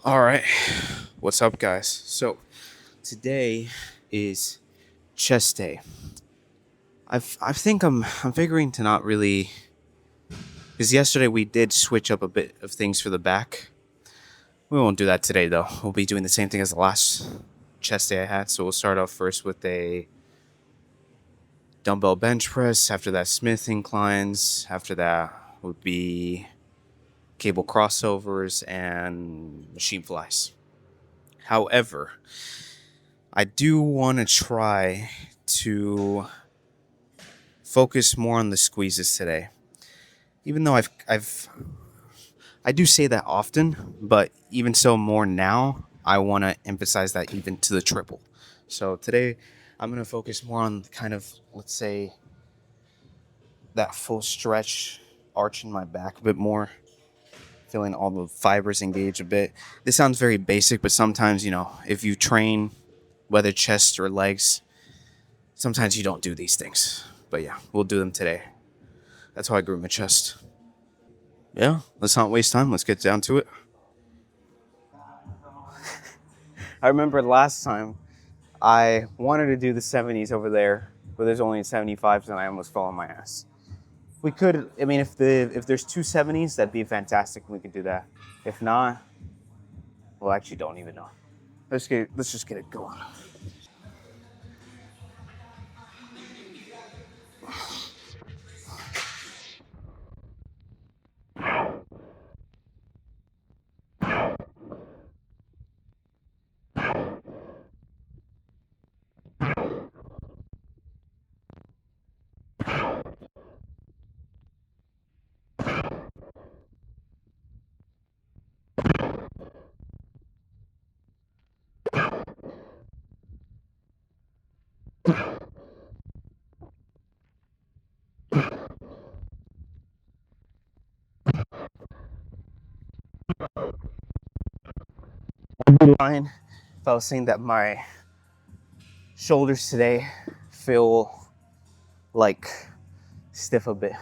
All right. What's up, guys? So, today is chest day. I think I'm figuring to not really because yesterday we did switch up a bit of things for the back. We won't do that today though. We'll be doing the same thing as the last chest day I had. So we'll start off first with a dumbbell bench press. After that, Smith inclines. After that would be cable crossovers and machine flies. However, I do want to try to focus more on the squeezes today. Even though I do say that often, but even so more now, I want to emphasize that even to the triple. So today I'm going to focus more on kind of, let's say, that full stretch, arching my back a bit more, feeling all the fibers engage a bit. This sounds very basic, but sometimes, if you train, whether chest or legs, sometimes you don't do these things. But yeah, we'll do them today. That's how I grew my chest. Yeah, let's not waste time. Let's get down to it. I remember last time I wanted to do the 70s over there, but there's only 75s, and I almost fell on my ass. We could, I mean, if there's two 70s, that'd be fantastic. We could do that. If not, well, I actually don't even know. Let's just get it going. Fine. If I was saying that my shoulders today feel like stiff a bit.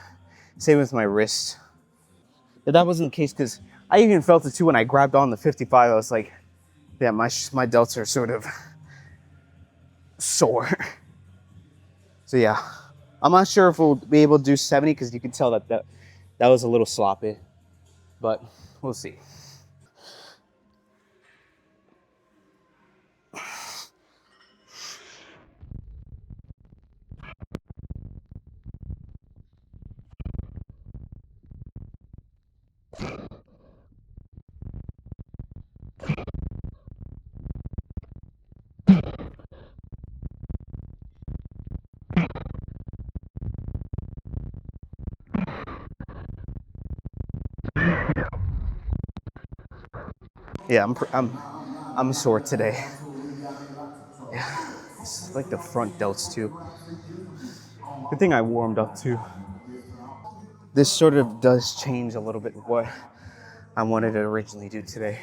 Same with my wrist. If that wasn't the case, because I even felt it too when I grabbed on the 55. I was like, yeah, my delts are sort of sore. So yeah, I'm not sure if we'll be able to do 70 because you can tell that was a little sloppy, but we'll see. Yeah, I'm sore today. Yeah, it's like the front delts too. Good thing I warmed up too. This sort of does change a little bit what I wanted to originally do today.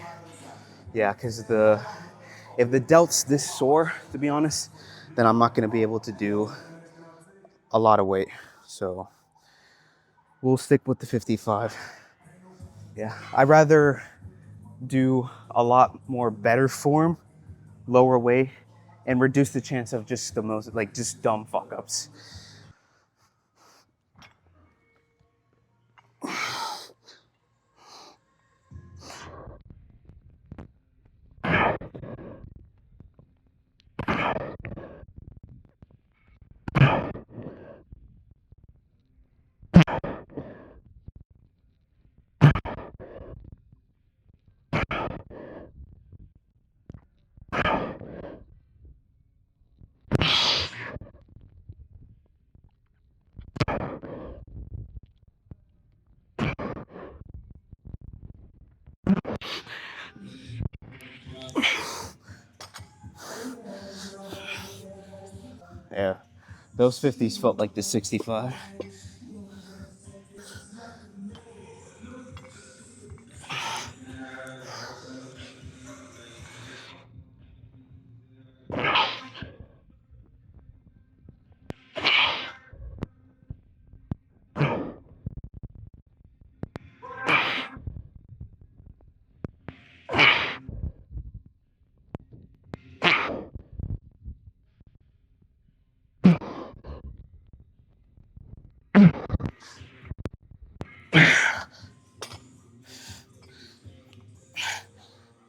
Yeah, because if the delt's this sore, to be honest, then I'm not going to be able to do a lot of weight. So we'll stick with the 55. Yeah, I'd rather do a lot more better form, lower weight, and reduce the chance of just the most, like, just dumb fuck ups. Yeah, those 50s felt like the 65.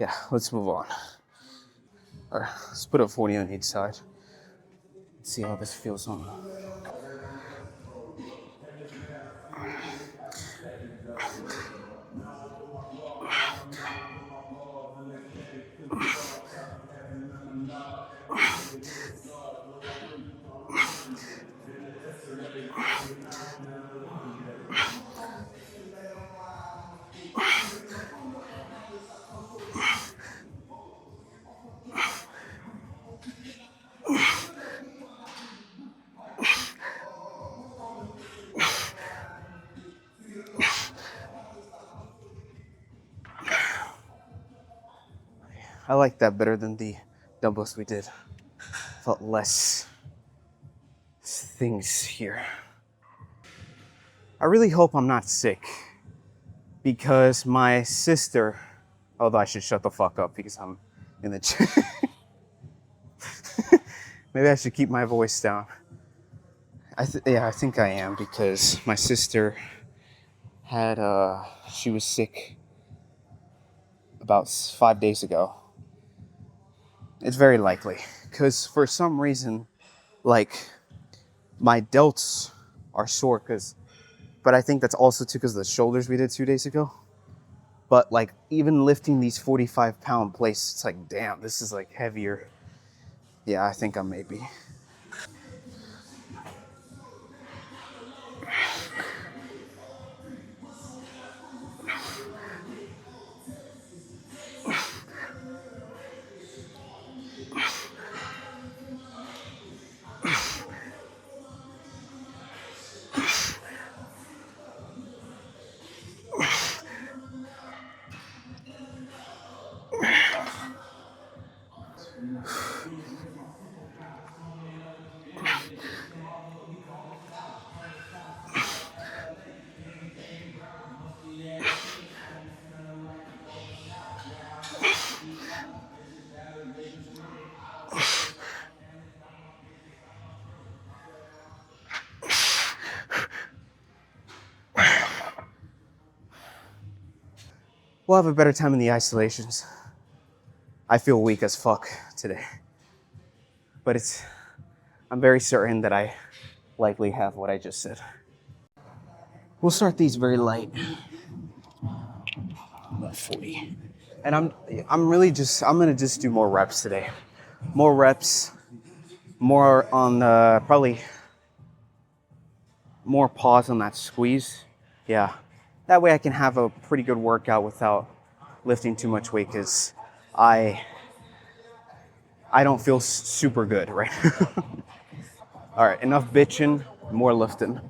Yeah, let's move on. All right, let's put a 40 on each side. Let's see how this feels on. I like that better than the dumbbells we did. Felt less things here. I really hope I'm not sick because my sister, although I should shut the fuck up because I'm in the chair. Maybe I should keep my voice down. Yeah, I think I am because my sister had, she was sick about 5 days ago. It's very likely because for some reason, like, my delts are sore but I think that's also too because of the shoulders we did 2 days ago. But like even lifting these 45-pound plates, it's like, damn, this is like heavier. Yeah, I think I'm maybe. We'll have a better time in the isolations. I feel weak as fuck today. But I'm very certain that I likely have what I just said. We'll start these very light. About 40. And I'm gonna just do more reps today. More reps, more on probably more pause on that squeeze. Yeah. That way I can have a pretty good workout without lifting too much weight because I don't feel super good right now. All right, enough bitching, more lifting.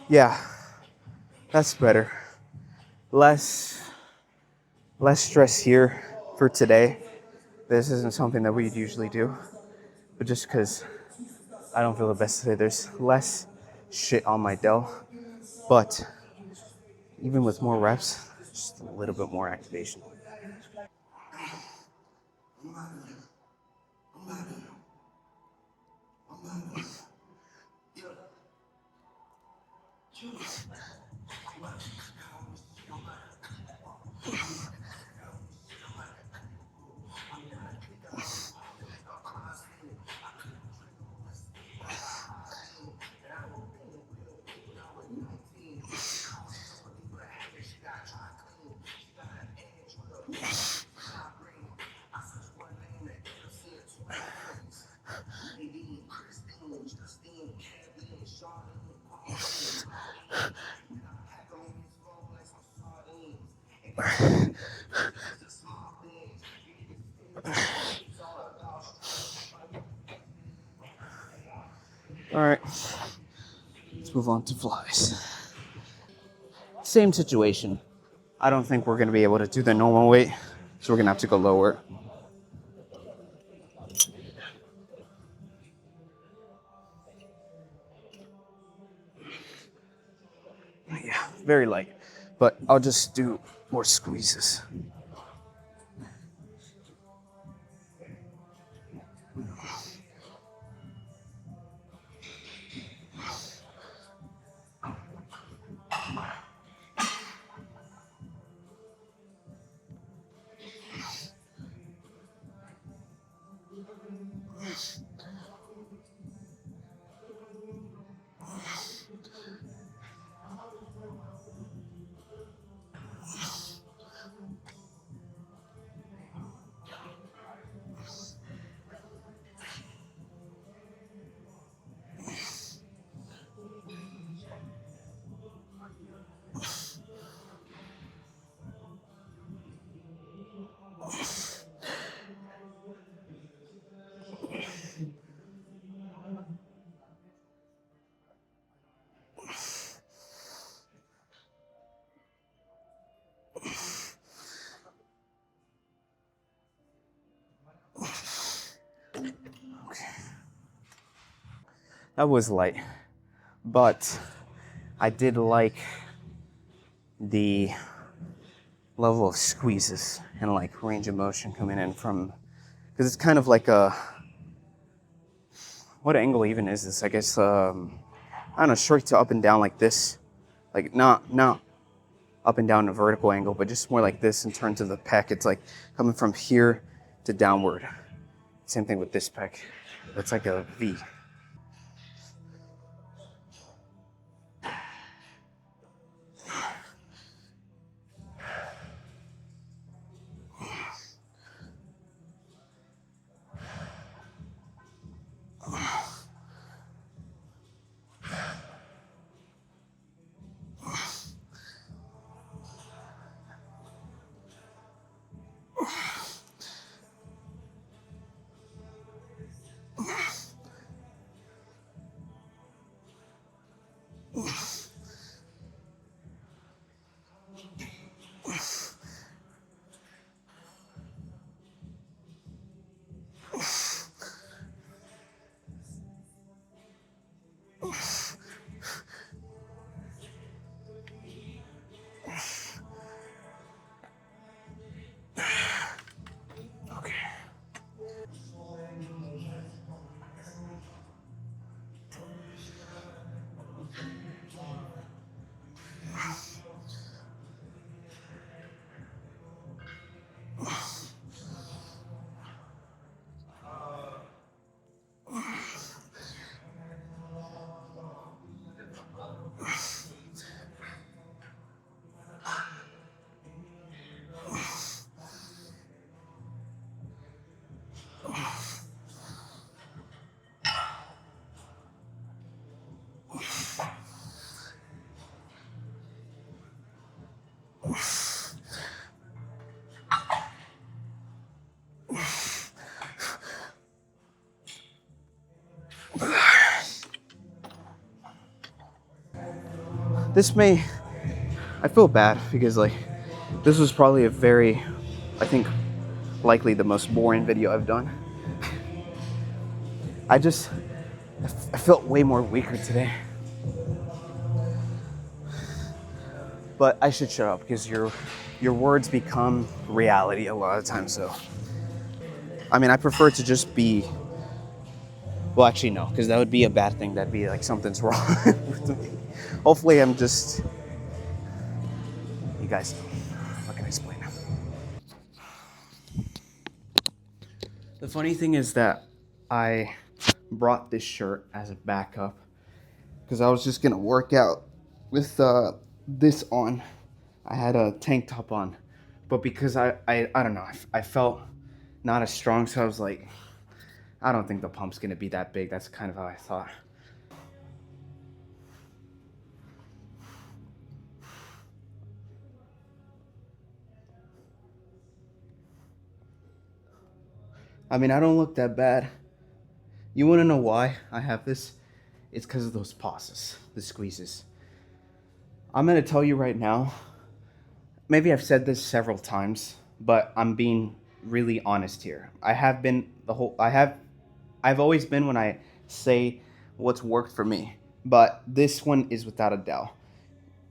Yeah, that's better. Less less stress here for today. This isn't something that we'd usually do, but just because I don't feel the best today, there's less shit on my Dell. But even with more reps, just a little bit more activation. All right, let's move on to flies. Same situation. I don't think we're gonna be able to do the normal weight, so we're gonna have to go lower. Yeah, very light, but I'll just do more squeezes. That was light, but I did like the level of squeezes and like range of motion coming in from, because it's kind of like a, what angle even is this? I guess I don't know, straight to up and down like this, like not up and down a vertical angle, but just more like this in terms of the pec. It's like coming from here to downward. Same thing with this pec. It's like a V. this may, I feel bad because like this was probably a very, I think, likely the most boring video I've done. I just, I felt way more weaker today. But I should shut up because your words become reality a lot of times. So, I mean, I prefer to just be. Well, actually, no, because that would be a bad thing. That'd be like something's wrong with me. Hopefully, I'm just. You guys know. What can I explain? The funny thing is that I brought this shirt as a backup because I was just gonna work out with this on. I had a tank top on, but because I don't know, I felt not as strong, so I was like, I don't think the pump's gonna be that big. That's kind of how I thought. I mean, I don't look that bad. You wanna know why I have this? It's because of those pauses, the squeezes. I'm gonna tell you right now, maybe I've said this several times, but I'm being really honest here. I've always been when I say what's worked for me, but this one is without a doubt.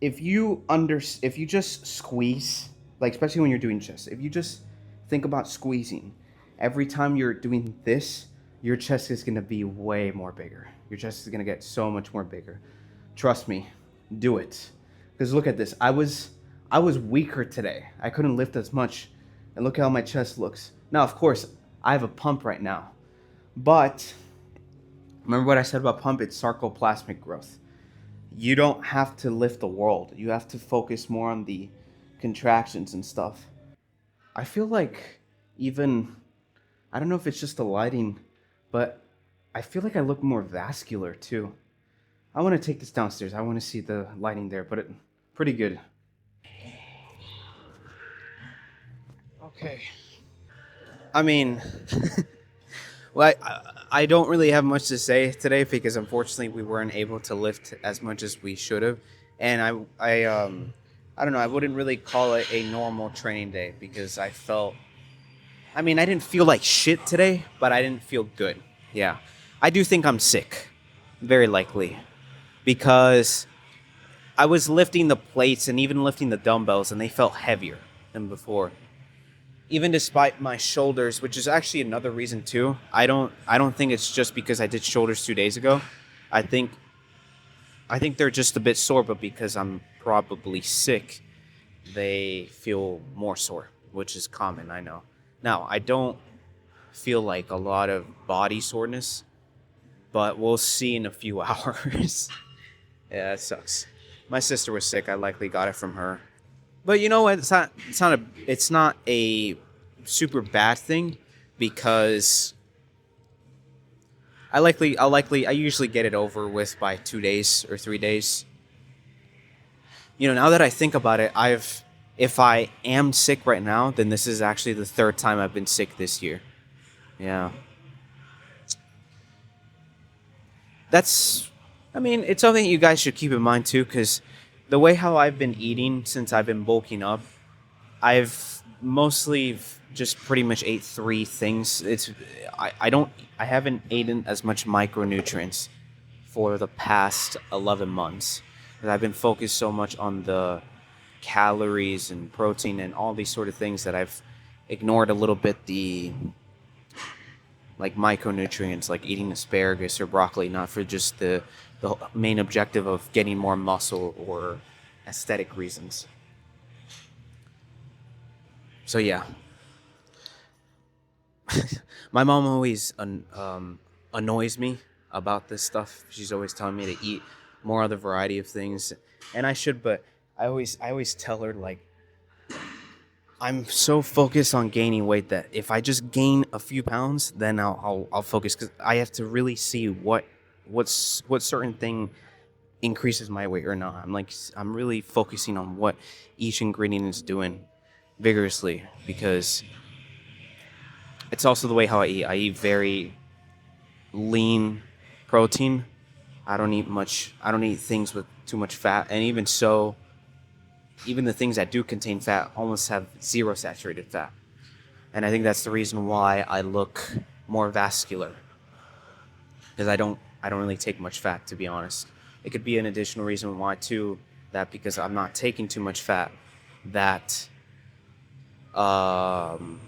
If you just squeeze, like especially when you're doing chest, if you just think about squeezing, every time you're doing this, your chest is gonna be way more bigger. Your chest is gonna get so much more bigger. Trust me, do it. Because look at this. I was weaker today. I couldn't lift as much. And look how my chest looks. Now, of course, I have a pump right now. But remember what I said about pump? It's sarcoplasmic growth. You don't have to lift the world. You have to focus more on the contractions and stuff. I feel like even, I don't know if it's just the lighting, but I feel like I look more vascular too. I want to take this downstairs. I want to see the lighting there, but pretty good. Okay. I mean, well, I don't really have much to say today because unfortunately we weren't able to lift as much as we should have, and I don't know. I wouldn't really call it a normal training day because I felt. I mean, I didn't feel like shit today, but I didn't feel good. Yeah, I do think I'm sick, very likely, because I was lifting the plates and even lifting the dumbbells, and they felt heavier than before. Even despite my shoulders, which is actually another reason too. I don't think it's just because I did shoulders 2 days ago. I think I think they're just a bit sore, but because I'm probably sick, they feel more sore, which is common, I know. Now, I don't feel like a lot of body soreness, but we'll see in a few hours. Yeah, that sucks. My sister was sick. I likely got it from her. But you know what? It's not a super bad thing because I usually get it over with by 2 days or 3 days. Now that I think about it, if I am sick right now, then this is actually the third time I've been sick this year. Yeah. That's, I mean, it's something you guys should keep in mind too, because the way how I've been eating since I've been bulking up, I've mostly just pretty much ate three things. I haven't eaten as much micronutrients for the past 11 months. 'Cause I've been focused so much on the calories and protein and all these sort of things that I've ignored a little bit the like micronutrients, like eating asparagus or broccoli, not for just the main objective of getting more muscle or aesthetic reasons. So yeah, my mom always annoys me about this stuff. She's always telling me to eat more of the variety of things, and I should, but I always tell her like I'm so focused on gaining weight that if I just gain a few pounds, then I'll focus because I have to really see what certain thing increases my weight or not. I'm really focusing on what each ingredient is doing vigorously because it's also the way how I eat. I eat very lean protein. I don't eat much. I don't eat things with too much fat, and even so, even the things that do contain fat almost have zero saturated fat. And I think that's the reason why I look more vascular, because I don't really take much fat, to be honest. It could be an additional reason why too, that because I'm not taking too much fat, that I'm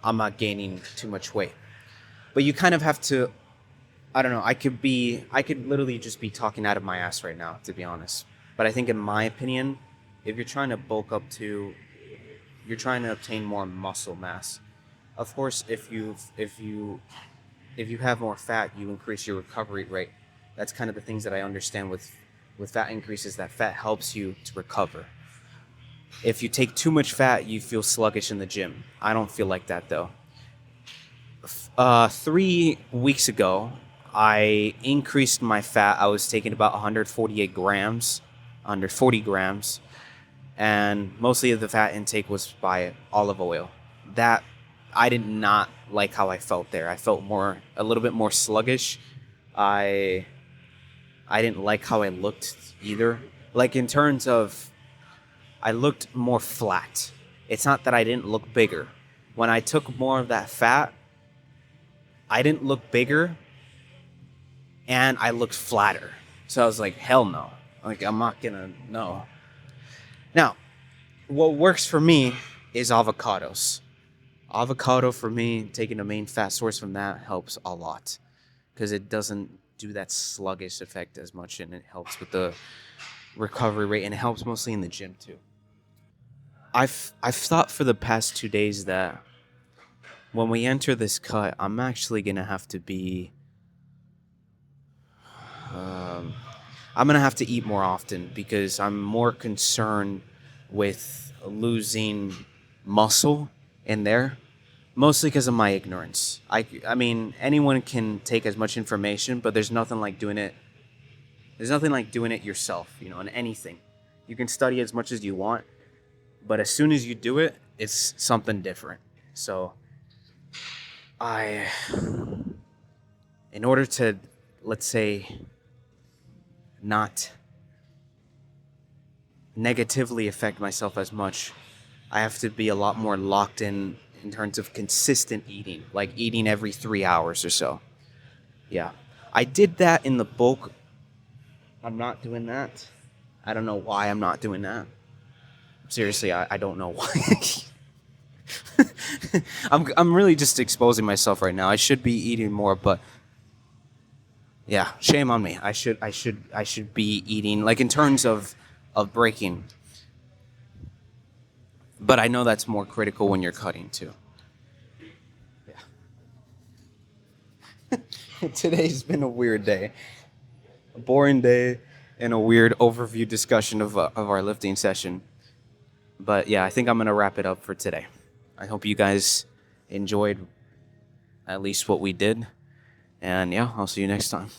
not gaining too much weight. But you kind of have to, I don't know, I could literally just be talking out of my ass right now, to be honest. But I think in my opinion, if you're trying to bulk up to, you're trying to obtain more muscle mass. Of course, if you have more fat, you increase your recovery rate. That's kind of the things that I understand with fat increases, that fat helps you to recover. If you take too much fat, you feel sluggish in the gym. I don't feel like that though. 3 weeks ago, I increased my fat. I was taking about 148 grams, 140 grams, and mostly of the fat intake was by olive oil. That I did not like how I felt there. I felt a little bit more sluggish. I I didn't like how I looked either. Like in terms of, I looked more flat. It's not that I didn't look bigger. When I took more of that fat, I didn't look bigger and I looked flatter. So I was like, hell no. Like, I'm not gonna, no. Now, what works for me is avocados. Avocado for me, taking the main fat source from that helps a lot because it doesn't do that sluggish effect as much, and it helps with the recovery rate, and it helps mostly in the gym too. I've thought for the past 2 days that when we enter this cut, I'm actually gonna have to be um, I'm gonna have to eat more often because I'm more concerned with losing muscle in there, mostly because of my ignorance. I mean, anyone can take as much information, but there's nothing like doing it. There's nothing like doing it yourself, in anything. You can study as much as you want, but as soon as you do it, it's something different. So, I, in order to, let's say, not negatively affect myself as much, I have to be a lot more locked in terms of consistent eating, like eating every 3 hours or so. Yeah. I did that in the bulk. I'm not doing that. I don't know why I'm not doing that. Seriously, I don't know why. I'm really just exposing myself right now. I should be eating more, but yeah, shame on me. I should be eating, like, in terms of breaking. But I know that's more critical when you're cutting too. Yeah. Today's been a weird day. A boring day and a weird overview discussion of our lifting session. But yeah, I think I'm going to wrap it up for today. I hope you guys enjoyed at least what we did. And yeah, I'll see you next time.